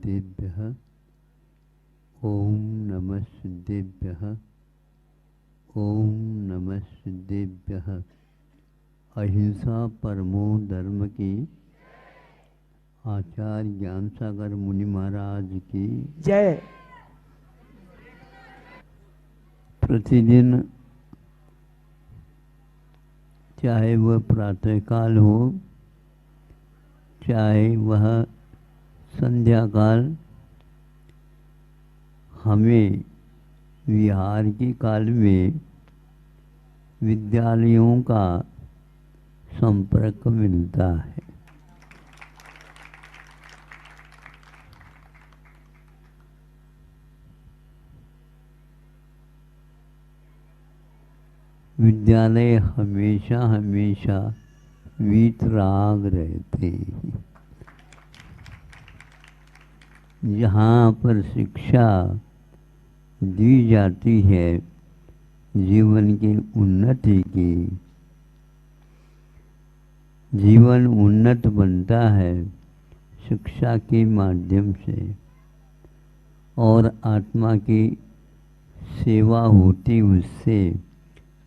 सिद्धेभ्यः ओम नमः सिद्धेभ्यः ओम नमः सिद्धेभ्यः। अहिंसा परमो धर्म की आचार्य ज्ञान सागर मुनि महाराज की जय। प्रतिदिन चाहे वह प्रातःकाल हो चाहे वह संध्या काल, हमें विहार के काल में विद्यालयों का संपर्क मिलता है। विद्यालय हमेशा हमेशा वीतराग रहते हैं। जहाँ पर शिक्षा दी जाती है जीवन की उन्नति की, जीवन उन्नत बनता है शिक्षा के माध्यम से और आत्मा की सेवा होती उससे,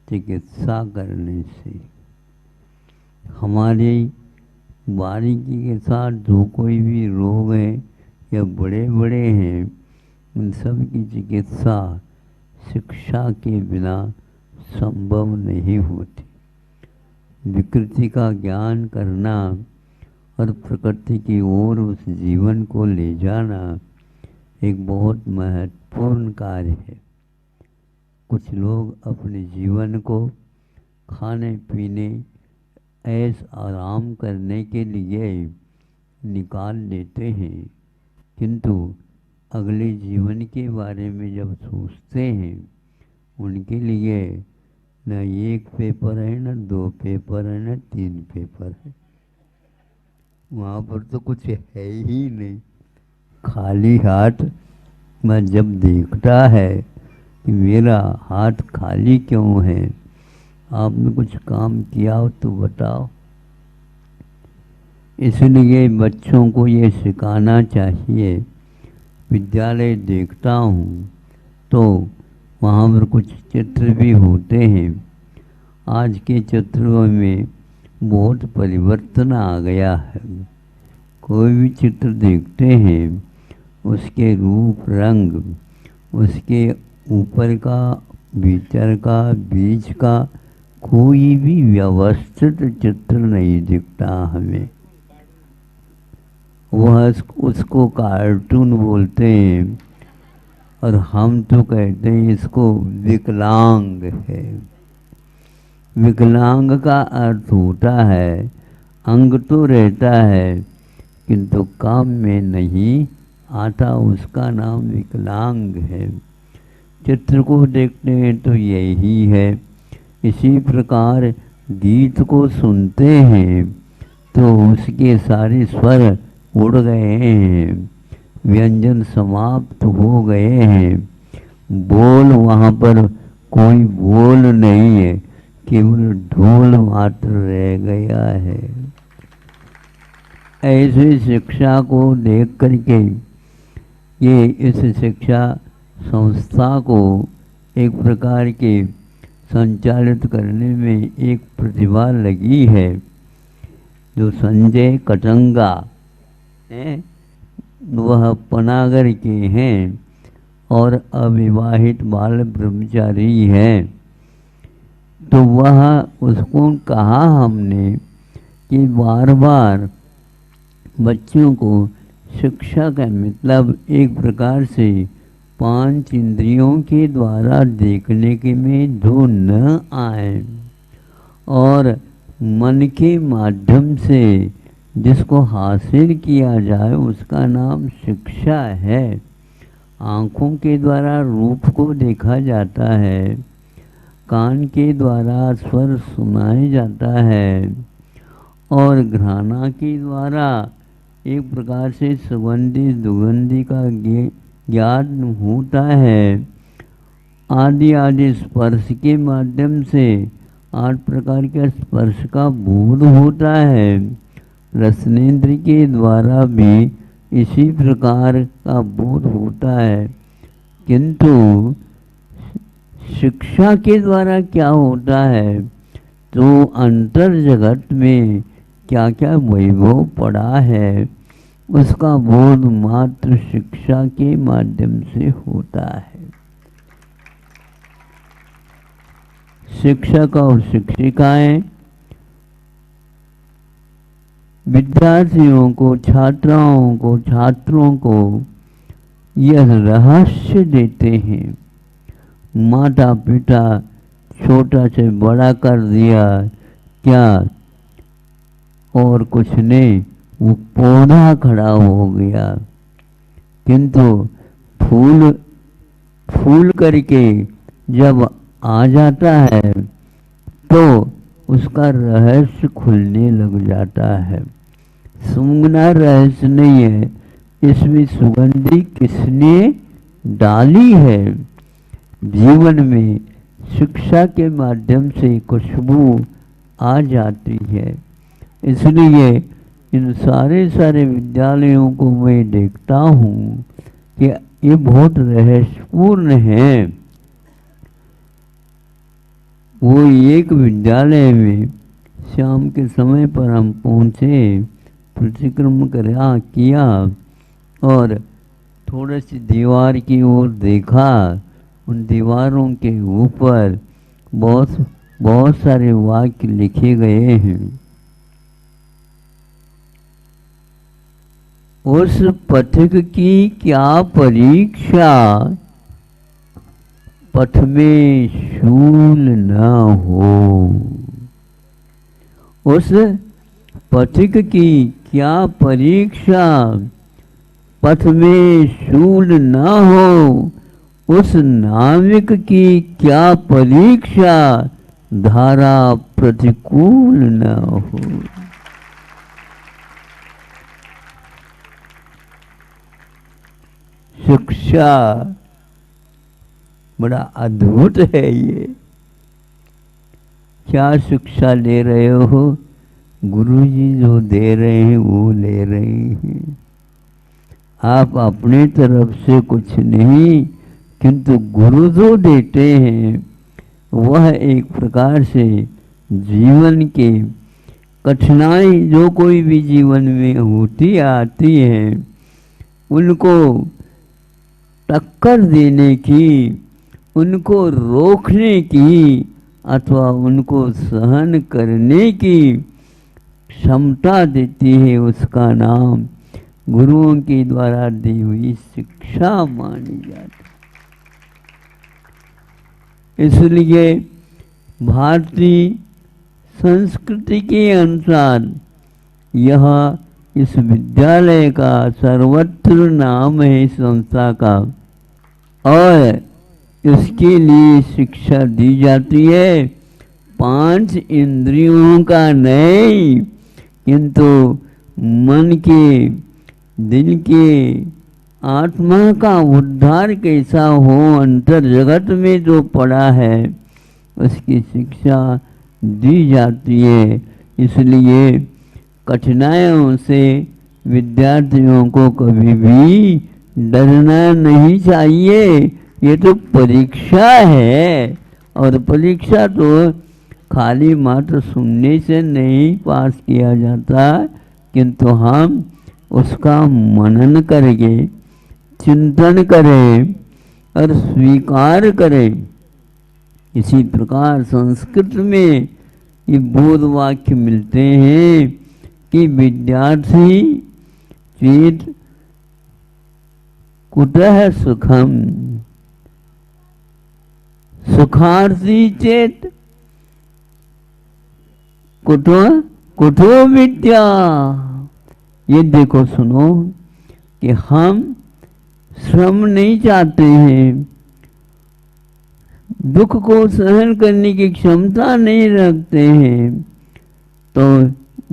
चिकित्सा करने से। हमारी बारीकी के साथ जो कोई भी रोग है या बड़े बड़े हैं, उन सब की चिकित्सा शिक्षा के बिना संभव नहीं होती। विकृति का ज्ञान करना और प्रकृति की ओर उस जीवन को ले जाना एक बहुत महत्वपूर्ण कार्य है। कुछ लोग अपने जीवन को खाने पीने ऐश आराम करने के लिए निकाल देते हैं, किंतु अगले जीवन के बारे में जब सोचते हैं, उनके लिए न एक पेपर है, न दो पेपर है, न 3 पेपर है। वहाँ पर तो कुछ है ही नहीं। खाली हाथ में जब देखता है कि मेरा हाथ खाली क्यों है, आपने कुछ काम किया हो तो बताओ। इसलिए बच्चों को ये सिखाना चाहिए। विद्यालय देखता हूँ तो वहाँ पर कुछ चित्र भी होते हैं। आज के चित्रों में बहुत परिवर्तन आ गया है। कोई भी चित्र देखते हैं, उसके रूप रंग, उसके ऊपर का, भीतर का, बीच का कोई भी व्यवस्थित चित्र नहीं दिखता हमें। वह उसको कार्टून बोलते हैं और हम तो कहते हैं इसको विकलांग है। विकलांग का अर्थ होता है अंग तो रहता है किंतु काम में नहीं आता, उसका नाम विकलांग है। चित्र को देखते हैं तो यही है। इसी प्रकार गीत को सुनते हैं तो उसके सारे स्वर उड़ गए हैं, व्यंजन समाप्त हो गए हैं, बोल वहाँ पर कोई बोल नहीं है, केवल ढोल मात्र रह गया है। ऐसी शिक्षा को देख करके ये इस शिक्षा संस्था को एक प्रकार के संचालित करने में एक प्रतिभा लगी है, जो संजय कटंगा हैं, वह पनागर के हैं और अविवाहित बाल ब्रह्मचारी हैं। तो वह उसको कहा हमने कि बार बार बच्चों को शिक्षा का मतलब एक प्रकार से 5 इंद्रियों के द्वारा देखने के में जो न आए और मन के माध्यम से जिसको हासिल किया जाए, उसका नाम शिक्षा है। आँखों के द्वारा रूप को देखा जाता है, कान के द्वारा स्वर सुनाया जाता है और घ्राणा के द्वारा एक प्रकार से सुगंधी दुगंधी का ज्ञान होता है। आदि आदि स्पर्श के माध्यम से 8 प्रकार के स्पर्श का बोध होता है। रसनेन्द्र के द्वारा भी इसी प्रकार का बोध होता है। किंतु शिक्षा के द्वारा क्या होता है, तो अंतर जगत में क्या क्या वैभव पड़ा है उसका बोध मात्र शिक्षा के माध्यम से होता है। शिक्षक और शिक्षिकाएं विद्यार्थियों को, छात्राओं को, छात्रों को यह रहस्य देते हैं। माता पिता छोटा से बड़ा कर दिया क्या, और कुछ नहीं, वो पौधा खड़ा हो गया। किंतु फूल फूल करके जब आ जाता है तो उसका रहस्य खुलने लग जाता है। सूंघना रहस्य नहीं है, इसमें सुगंधी किसने डाली है। जीवन में शिक्षा के माध्यम से खुशबू आ जाती है। इसलिए इन सारे विद्यालयों को मैं देखता हूँ कि ये बहुत रहस्यपूर्ण है। वो एक विद्यालय में शाम के समय पर हम पहुँचे, प्रतिक्रमण किया और थोड़ी सी दीवार की ओर देखा। उन दीवारों के ऊपर बहुत सारे वाक्य लिखे गए हैं। उस पथिक की क्या परीक्षा, पथ में शूल न हो। उस पथिक की क्या परीक्षा, पथ में शूल न हो। उस नाविक की क्या परीक्षा, धारा प्रतिकूल न हो। शिक्षा बड़ा अद्भुत है। ये क्या शिक्षा ले रहे हो, गुरुजी जो दे रहे हैं वो ले रहे हैं। आप अपने तरफ से कुछ नहीं, किंतु गुरु जो देते हैं वह एक प्रकार से जीवन के कठिनाई जो कोई भी जीवन में होती आती है उनको टक्कर देने की, उनको रोकने की अथवा उनको सहन करने की क्षमता देती है। उसका नाम गुरुओं के द्वारा दी हुई शिक्षा मानी जाती। इसलिए भारतीय संस्कृति के अनुसार यह इस विद्यालय का सर्वत्र नाम है संस्था का, और इसके लिए शिक्षा दी जाती है। 5 इंद्रियों का नहीं, किंतु मन के, दिल के, आत्मा का उद्धार कैसा हो, अंतर जगत में जो पड़ा है उसकी शिक्षा दी जाती है। इसलिए कठिनाइयों से विद्यार्थियों को कभी भी डरना नहीं चाहिए। ये तो परीक्षा है, और परीक्षा तो खाली मात्र सुनने से नहीं पास किया जाता, किंतु हम उसका मनन करेंगे, चिंतन करें और स्वीकार करें। इसी प्रकार संस्कृत में ये बोध वाक्य मिलते हैं कि विद्यार्थी चेत कुतः सुखम, सुखार्थी चेत कुतो विद्या। ये देखो सुनो कि हम श्रम नहीं चाहते हैं, दुख को सहन करने की क्षमता नहीं रखते हैं, तो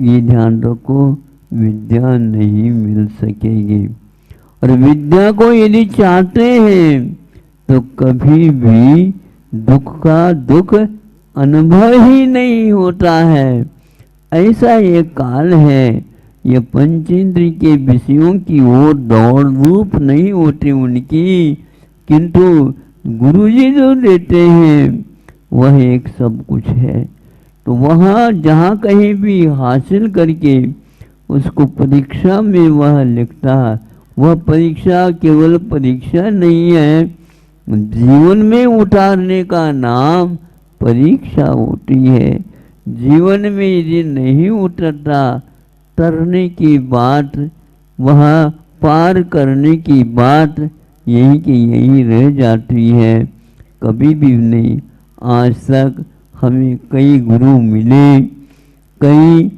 ये ध्यान रखो विद्या नहीं मिल सकेगी। और विद्या को यदि चाहते हैं तो कभी भी दुख का दुख अनुभव ही नहीं होता है। ऐसा ये काल है, ये पंचेंद्रिय के विषयों की ओर दौड़ धूप नहीं होती उनकी, किंतु गुरुजी जो देते हैं वह एक सब कुछ है। तो वहाँ जहाँ कहीं भी हासिल करके उसको परीक्षा में वह लिखता, वह परीक्षा केवल परीक्षा नहीं है, जीवन में उतारने का नाम परीक्षा होती है। जीवन में यदि नहीं उतरता, तरने की बात, वह पार करने की बात यही की यही रह जाती है, कभी भी नहीं। आज तक हमें कई गुरु मिले, कई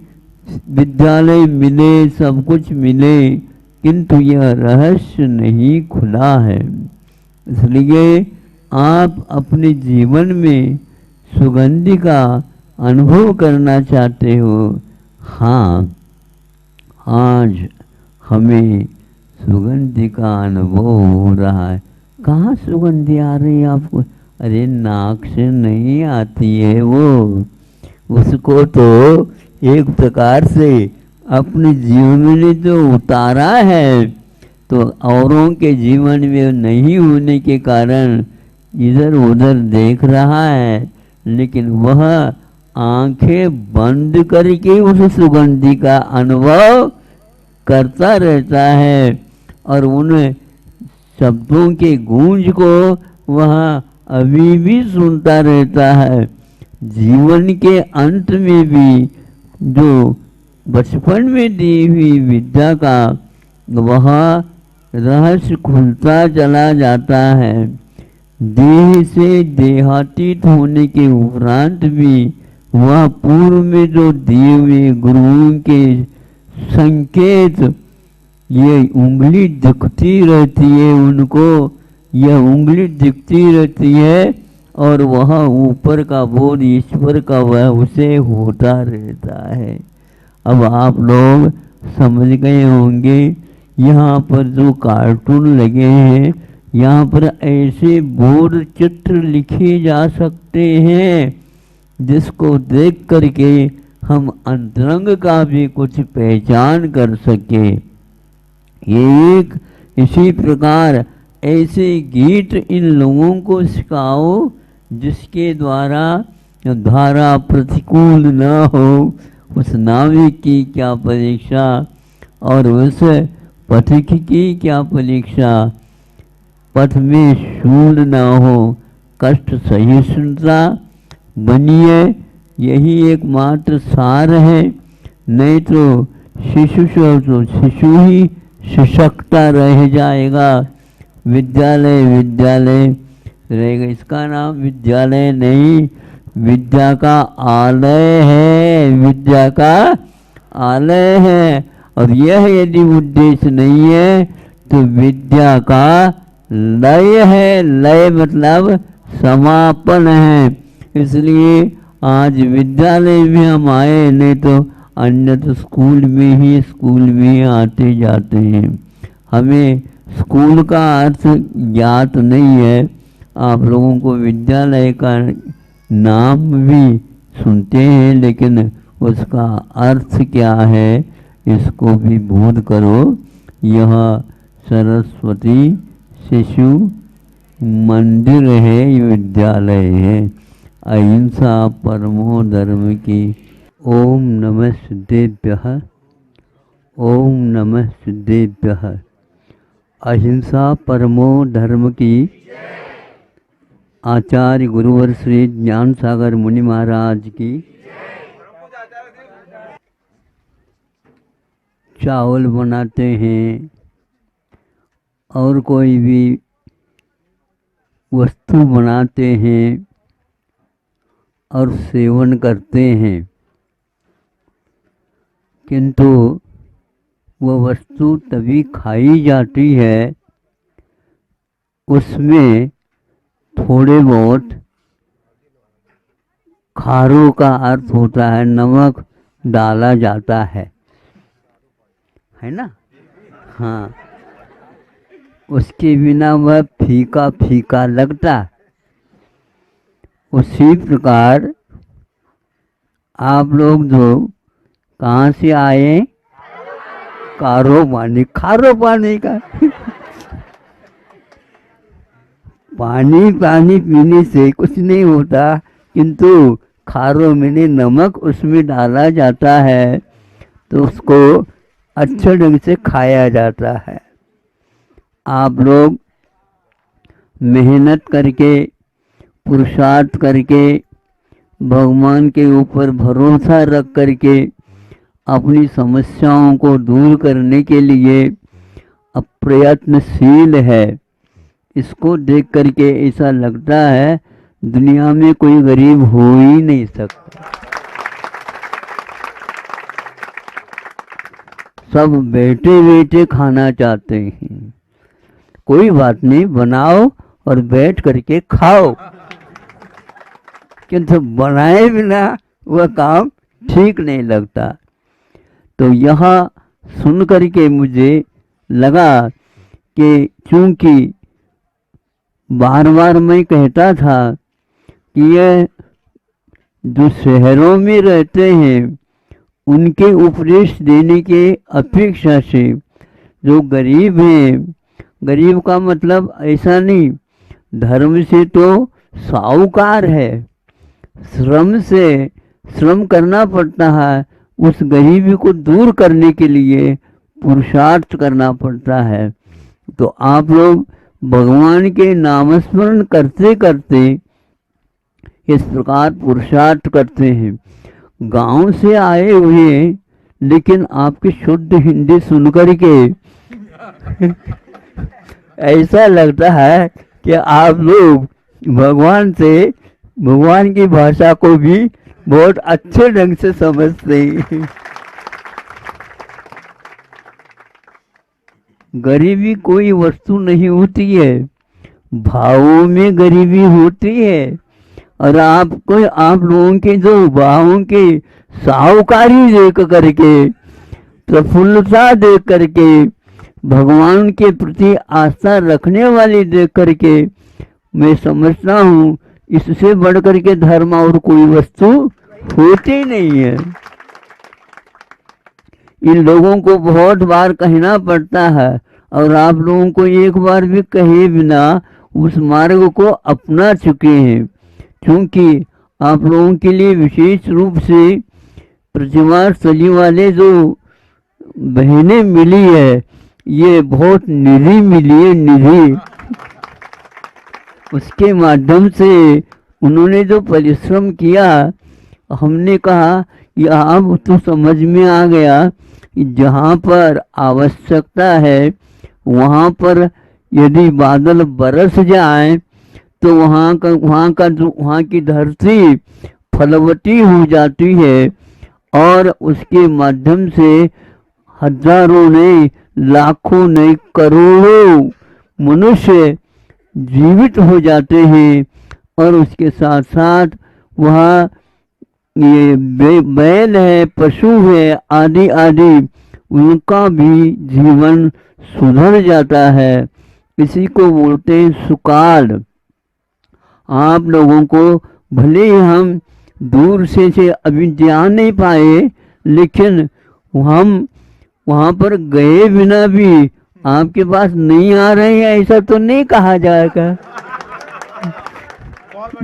विद्यालय मिले, सब कुछ मिले, किंतु यह रहस्य नहीं खुला है। इसलिए आप अपने जीवन में सुगंधि का अनुभव करना चाहते हो। हाँ, आज हमें सुगंधि का अनुभव हो रहा है। कहाँ सुगंधि आ रही है आपको? अरे नाक से नहीं आती है वो, उसको तो एक प्रकार से अपने जीवन में जो उतारा है, तो औरों के जीवन में नहीं होने के कारण इधर उधर देख रहा है, लेकिन वह आंखें बंद करके उस सुगंधि का अनुभव करता रहता है और उन शब्दों के गूंज को वह अभी भी सुनता रहता है। जीवन के अंत में भी जो बचपन में दी हुई विद्या का वह रहस्य खुलता चला जाता है। देह से देहातीत होने के उपरांत भी वह पूर्व में जो दिए हुए गुरुओं के संकेत, ये उंगली दिखती रहती है उनको, यह उंगली दिखती रहती है और वह ऊपर का बोध ईश्वर का वह उसे होता रहता है। अब आप लोग समझ गए होंगे, यहाँ पर जो कार्टून लगे हैं, यहाँ पर ऐसे बोर्ड चित्र लिखे जा सकते हैं जिसको देख करके हम अंतरंग का भी कुछ पहचान कर सके। ये एक इसी प्रकार ऐसे गीत इन लोगों को सिखाओ जिसके द्वारा धारा प्रतिकूल न हो। उस नाविक की क्या परीक्षा और उस पथिक की क्या परीक्षा, पथ में शूल न हो, कष्ट सहिष्णुता बनिए, यही एकमात्र सार है। नहीं तो शिशु तो शिशु ही सशक्ता रह जाएगा। विद्यालय विद्यालय रहेगा, इसका नाम विद्यालय नहीं, विद्या का आलय है, विद्या का आलय है। और यह यदि उद्देश्य नहीं है तो विद्या का लय है, लय मतलब समापन है। इसलिए आज विद्यालय में हम आए, नहीं तो अन्य तो स्कूल में ही आते जाते हैं। हमें स्कूल का अर्थ ज्ञात नहीं है। आप लोगों को विद्यालय का नाम भी सुनते हैं, लेकिन उसका अर्थ क्या है इसको भी बोध करो। यह सरस्वती शिशु मंदिर है, विद्यालय है। अहिंसा परमो धर्म की। ओम नमः सिद्धेभ्यः, ओम नमः सिद्धेभ्यः। अहिंसा परमो धर्म की। आचार्य गुरुवर श्री ज्ञान सागर मुनि महाराज की। चावल बनाते हैं और कोई भी वस्तु बनाते हैं और सेवन करते हैं, किंतु वह वस्तु तभी खाई जाती है उसमें थोड़े बहुत खारों का अर्थ होता है, नमक डाला जाता है ना। हाँ, उसके बिना वह फीका फीका लगता। उसी प्रकार आप लोग जो कहाँ से आए, कारो पानी, खारो पानी का पानी पानी पीने से कुछ नहीं होता, किंतु खारो मैंने नमक उसमें डाला जाता है तो उसको अच्छे ढंग से खाया जाता है। आप लोग मेहनत करके, पुरुषार्थ करके, भगवान के ऊपर भरोसा रख करके अपनी समस्याओं को दूर करने के लिए अब प्रयत्नशील है। इसको देख करके ऐसा लगता है दुनिया में कोई गरीब हो ही नहीं सकता। सब बैठे बैठे खाना चाहते हैं। कोई बात नहीं, बनाओ और बैठ करके खाओ, किंतु बनाए बिना वह काम ठीक नहीं लगता। तो यह सुन करके मुझे लगा कि चूंकि बार बार मैं कहता था कि यह जो शहरों में रहते हैं उनके उपदेश देने के अपेक्षा से जो गरीब हैं, गरीब का मतलब ऐसा नहीं, धर्म से तो साहूकार है, श्रम करना पड़ता है, उस गरीबी को दूर करने के लिए पुरुषार्थ करना पड़ता है। तो आप लोग भगवान के नामस्मरण करते करते इस प्रकार पुरुषार्थ करते हैं। गांव से आए हुए लेकिन आपकी शुद्ध हिंदी सुनकर के ऐसा लगता है कि आप लोग भगवान की भाषा को भी बहुत अच्छे ढंग से समझते हैं। गरीबी कोई वस्तु नहीं होती है, भावों में गरीबी होती है। और आप लोगों के जो भावों की साहूकारी देख करके, प्रफुल्लता देख करके, भगवान के प्रति आस्था रखने वाली देख करके मैं समझता हूँ इससे बढ़कर के धर्म और कोई वस्तु होती नहीं है। इन लोगों को बहुत बार कहना पड़ता है और आप लोगों को एक बार भी कहे बिना उस मार्ग को अपना चुके हैं, क्योंकि आप लोगों के लिए विशेष रूप से प्रतिमा स्थली वाले जो बहनें मिली है, ये बहुत निधि मिली है, निधि। उसके माध्यम से उन्होंने जो परिश्रम किया, हमने कहा कि अब तो समझ में आ गया कि जहाँ पर आवश्यकता है वहाँ पर यदि बादल बरस जाए तो वहाँ की धरती फलवती हो जाती है और उसके माध्यम से हजारों नहीं, लाखों नहीं, करोड़ों मनुष्य जीवित हो जाते हैं। और उसके साथ साथ वहाँ ये बैल है, पशु है, आदि आदि, उनका भी जीवन सुधर जाता है। इसी को बोलते हैं सुकाल। आप लोगों को भले ही हम दूर से अभी जान नहीं पाए, लेकिन हम वहाँ पर गए बिना भी आपके पास नहीं आ रहे हैं ऐसा तो नहीं कहा जाएगा।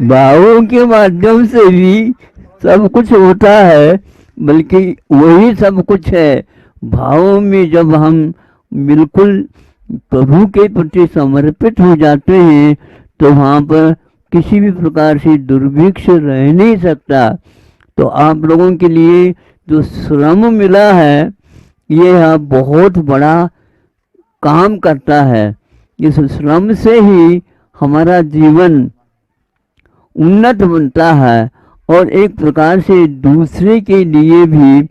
भावों के माध्यम से भी सब कुछ होता है, बल्कि वही सब कुछ है। भावों में जब हम बिल्कुल प्रभु के प्रति समर्पित हो जाते हैं तो वहाँ पर किसी भी प्रकार से दुर्भिक्ष रह नहीं सकता। तो आप लोगों के लिए जो श्रम मिला है ये बहुत बड़ा काम करता है। इस श्रम से ही हमारा जीवन उन्नत बनता है और एक प्रकार से दूसरे के लिए भी,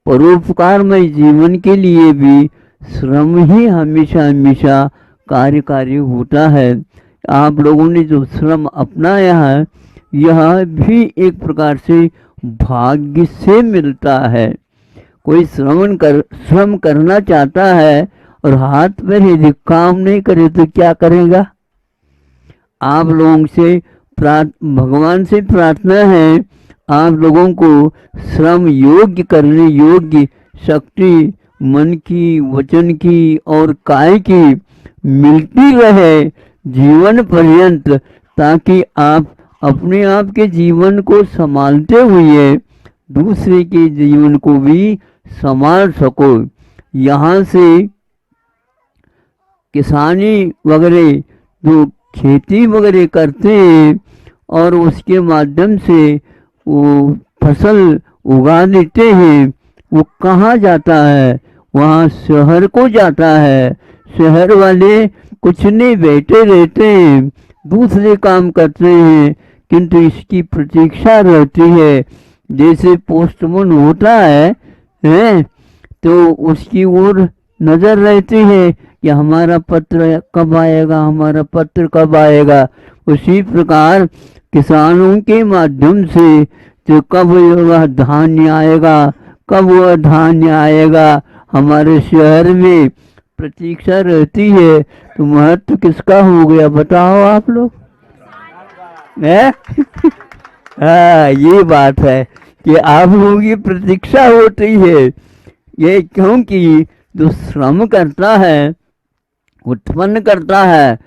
परोपकारमय जीवन के लिए भी श्रम ही हमेशा हमेशा कार्यकारी होता है। आप लोगों ने जो श्रम अपनाया है यह भी एक प्रकार से भाग्य से मिलता है। कोई श्रम करना चाहता है और हाथ पैर यदि काम नहीं करे तो क्या करेगा। आप लोगों से भगवान से प्रार्थना है आप लोगों को श्रम योग्य करने योग्य शक्ति मन की, वचन की और काय की मिलती रहे जीवन पर्यंत, ताकि आप अपने आप के जीवन को संभालते हुए दूसरे के जीवन को भी संभाल सको। यहाँ से किसानी वगैरह जो खेती वगैरह करते हैं और उसके माध्यम से वो फसल उगा देते हैं, वो कहाँ जाता है? वहाँ शहर को जाता है। शहर वाले कुछ नहीं, बैठे रहते हैं, दूसरे काम करते हैं, किंतु इसकी प्रतीक्षा रहती है। जैसे पोस्टमैन होता है तो उसकी ओर नजर रहती है कि हमारा पत्र कब आएगा, हमारा पत्र कब आएगा। उसी प्रकार किसानों के माध्यम से जो कब वह धान्य आएगा, कब वह धान्य आएगा, हमारे शहर में प्रतीक्षा रहती है। तो महत्व किसका हो गया बताओ आप लोग? हाँ, ये बात है कि आप लोगों की प्रतीक्षा होती है। ये क्योंकि जो श्रम करता है, उत्पन्न करता है,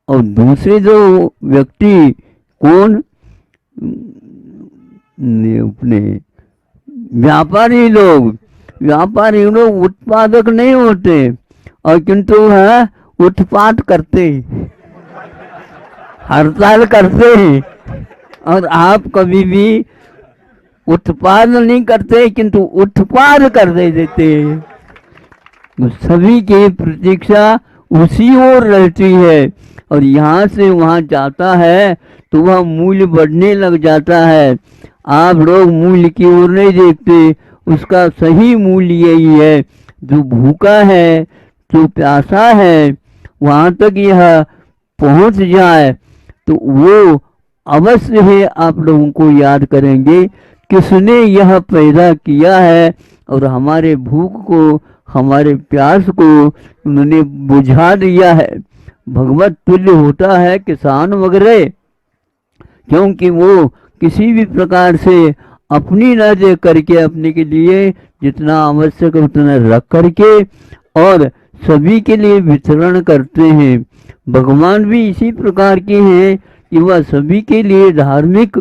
और दूसरे जो व्यक्ति कौन, अपने व्यापारी लोग उत्पादक नहीं होते और किंतु है उत्पाद करते, हड़ताल करते हैं। और आप कभी भी उत्पाद नहीं करते किंतु उत्पाद कर देते। सभी की प्रतीक्षा उसी ओर रहती है और यहाँ से वहाँ जाता है तो वह मूल्य बढ़ने लग जाता है। आप लोग मूल्य की ओर नहीं देखते, उसका सही मूल्य यही है। जो भूखा है, जो प्यासा है, वहाँ तक यह पहुँच जाए तो वो अवश्य है आप लोगों को याद करेंगे किसने यह पैदा किया है और हमारे भूख को, हमारे प्यास को उन्होंने बुझा दिया है। भगवत तुल्य होता है किसान वगैरह, क्योंकि वो किसी भी प्रकार से अपनी न दे करके अपने के लिए जितना आवश्यक उतना रख करके और सभी के लिए वितरण करते हैं। भगवान भी इसी प्रकार के हैं कि वह सभी के लिए धार्मिक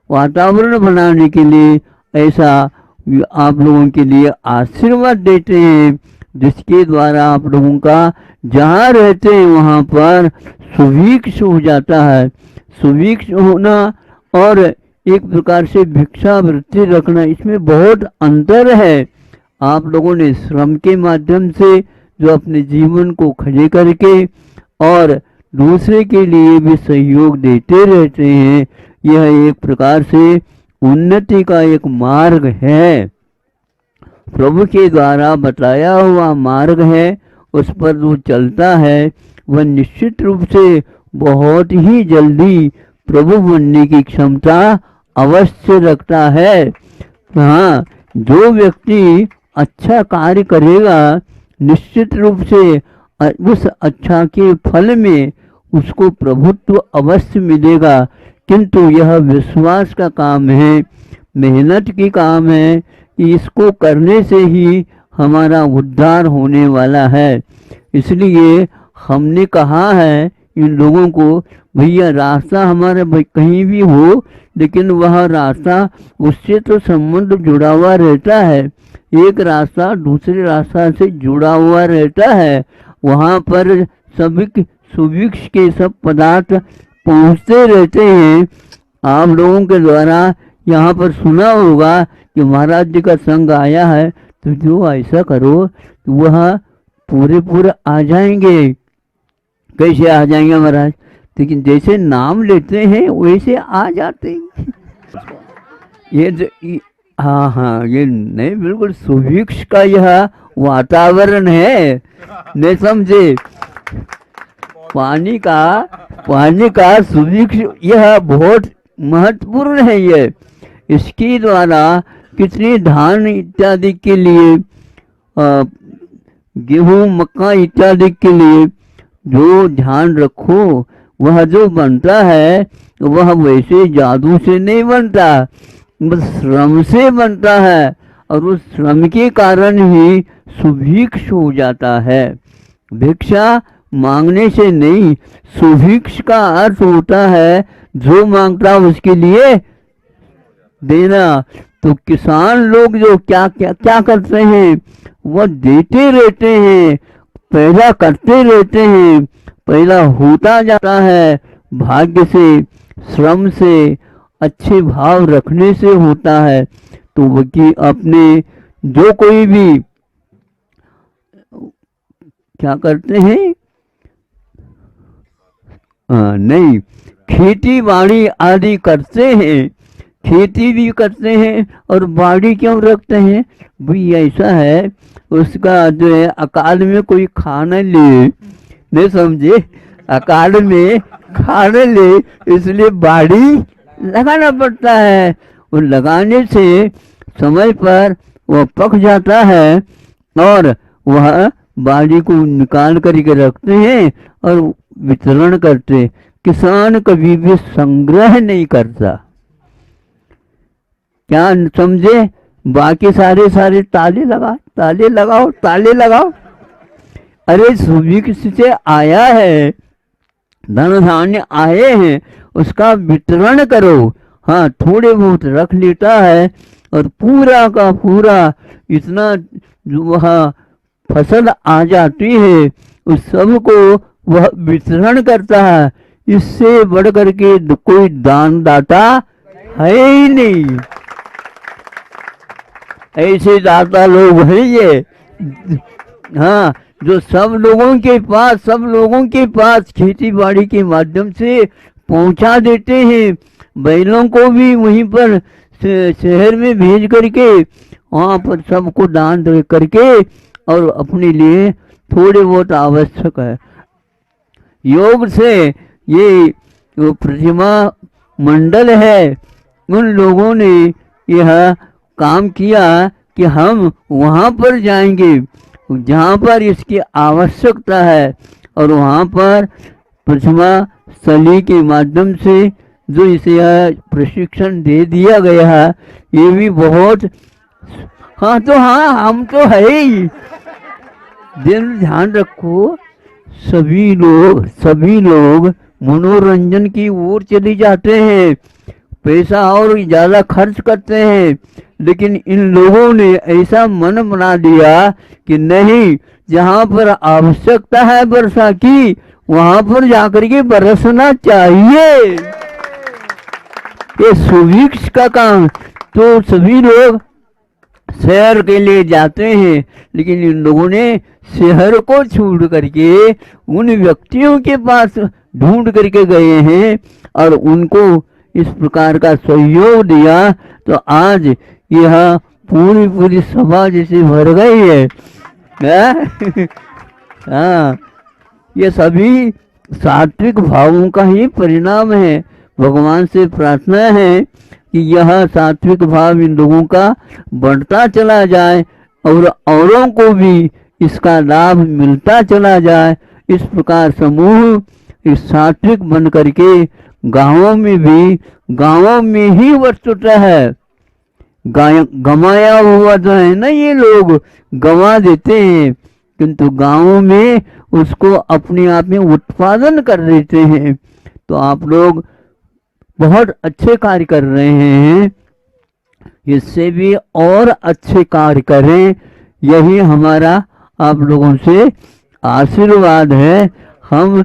वातावरण बनाने के लिए ऐसा आप लोगों के लिए आशीर्वाद देते हैं, जिसके द्वारा आप लोगों का जहाँ रहते हैं वहाँ पर सुभिक्ष हो जाता है। सुभिक्ष होना और एक प्रकार से भिक्षावृत्ति रखना, इसमें बहुत अंतर है। आप लोगों ने श्रम के माध्यम से जो अपने जीवन को खड़े करके और दूसरे के लिए भी सहयोग देते रहते हैं, यह एक प्रकार से उन्नति का एक मार्ग है। प्रभु के द्वारा बताया हुआ मार्ग है, उस पर जो चलता है वह निश्चित रूप से बहुत ही जल्दी प्रभु बनने की क्षमता अवश्य रखता है। हाँ, जो व्यक्ति अच्छा कार्य करेगा निश्चित रूप से उस अच्छा के फल में उसको प्रभुत्व अवश्य मिलेगा, किंतु यह विश्वास का काम है, मेहनत की काम है कि इसको करने से ही हमारा उद्धार होने वाला है। इसलिए हमने कहा है इन लोगों को, भैया रास्ता हमारे कहीं भी हो लेकिन वह रास्ता उससे तो संबंध जुड़ा हुआ रहता है। एक रास्ता दूसरे रास्ता से जुड़ा हुआ रहता है, वहाँ पर सभी सुभिक्ष के सब पदार्थ पहुँचते रहते हैं। आप लोगों के द्वारा यहाँ पर सुना होगा कि महाराज जी का संग आया है, तो जो ऐसा करो तो वह पूरे आ जाएंगे। कैसे आ जाएंगे महाराज? लेकिन जैसे नाम लेते हैं वैसे आ जाते हैं। ये हाँ, ये नहीं, बिल्कुल सुभिक्ष का यह वातावरण है, नहीं समझे? पानी का सुभिक्ष यह बहुत महत्वपूर्ण है। ये इसके द्वारा कितने धान इत्यादि के लिए, गेहूं मक्का इत्यादि के लिए जो ध्यान रखो, वह जो बनता है वह वैसे जादू से नहीं बनता, बस श्रम से बनता है। और उस श्रम के कारण ही सुभिक्ष हो जाता है। भिक्षा मांगने से नहीं, सुभिक्ष का अर्थ होता है जो मांगता उसके लिए देना। तो किसान लोग जो क्या क्या क्या करते हैं, वह देते रहते हैं, पैदा करते रहते हैं, पैदा होता जाता है, भाग्य से, श्रम से, अच्छे भाव रखने से होता है। तो वो कि अपने जो कोई भी क्या करते हैं, नहीं, खेती बाड़ी आदि करते हैं, खेती भी करते हैं और बाड़ी क्यों रखते हैं भाई, ऐसा है उसका जो है अकाल में कोई खा न ले, नहीं समझे, अकाल में खा न ले, इसलिए बाड़ी लगाना पड़ता है। और लगाने से समय पर वह पक जाता है और वह बाड़ी को निकाल करके रखते हैं और वितरण करते। किसान कभी भी संग्रह नहीं करता, क्या समझे, बाकी सारे ताले लगाओ। अरे सुभिक्ष से आया है, धन धान्य आए हैं, उसका वितरण करो। हाँ, थोड़े बहुत रख लेता है और पूरा का पूरा इतना जो वहाँ फसल आ जाती है उस सब को वह वितरण करता है। इससे बढ़ करके कोई दान दाता है ही नहीं। ऐसे दाता लोग हैं ये, हाँ, जो सब लोगों के पास खेती बाड़ी के माध्यम से पहुंचा देते हैं। बैलों को भी वहीं पर शहर में भेज करके वहाँ पर सबको दान दे करके और अपने लिए थोड़े बहुत आवश्यक है। योग से ये प्रतिमा मंडल है, उन लोगों ने यह काम किया कि हम वहाँ पर जाएंगे जहाँ पर इसकी आवश्यकता है और वहाँ पर प्रतिमा स्थली के माध्यम से जो इसे प्रशिक्षण दे दिया गया है, ये भी बहुत, हाँ तो हाँ, हम तो है ही। ध्यान रखो, सभी लोग मनोरंजन की ओर चले जाते हैं, पैसा और ज़्यादा खर्च करते हैं, लेकिन इन लोगों ने ऐसा मन बना दिया कि नहीं, जहाँ पर आवश्यकता है वर्षा की वहाँ पर जाकर के बरसना चाहिए। ये सुभिक्ष का काम। तो सभी लोग शहर के लिए जाते हैं, लेकिन इन लोगों ने शहर को छोड़ करके उन व्यक्तियों के पास ढूंढ करके गए हैं और उनको इस प्रकार का सहयोग दिया। तो आज यह पूरी सभा जैसे भर गई है। हाँ, ये सभी सात्विक भावों का ही परिणाम है। भगवान से प्रार्थना है कि यह सात्विक भाव इन लोगों का बढ़ता चला जाए और औरों को भी इसका लाभ मिलता चला जाए। इस प्रकार समूह इस सात्विक बन करके गांवों में ही वस्तुतः है, गमाया हुआ तो है ना, ये लोग गंवा देते हैं, किंतु गांवों में उसको अपने आप में उत्पादन कर देते हैं। तो आप लोग बहुत अच्छे कार्य कर रहे हैं, इससे भी और अच्छे कार्य करें, यही हमारा आप लोगों से आशीर्वाद है। हम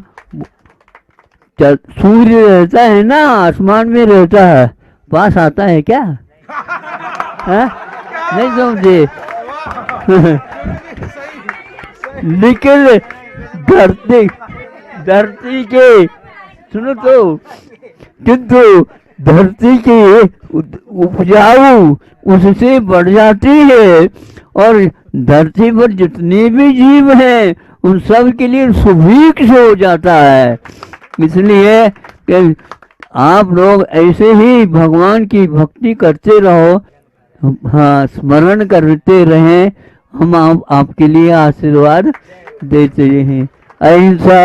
सूर्य रहता है ना, आसमान में रहता है, पास आता है क्या? है? नहीं समझे? लेकिन धरती के सुनो तो, किंतु धरती के उपजाऊ उससे बढ़ जाती है और धरती पर जितने भी जीव हैं उन सब के लिए सुभिक्ष हो जाता है। इसलिए कि आप लोग ऐसे ही भगवान की भक्ति करते रहो, हाँ, स्मरण करते रहें, हम आपके लिए आशीर्वाद देते हैं। अहिंसा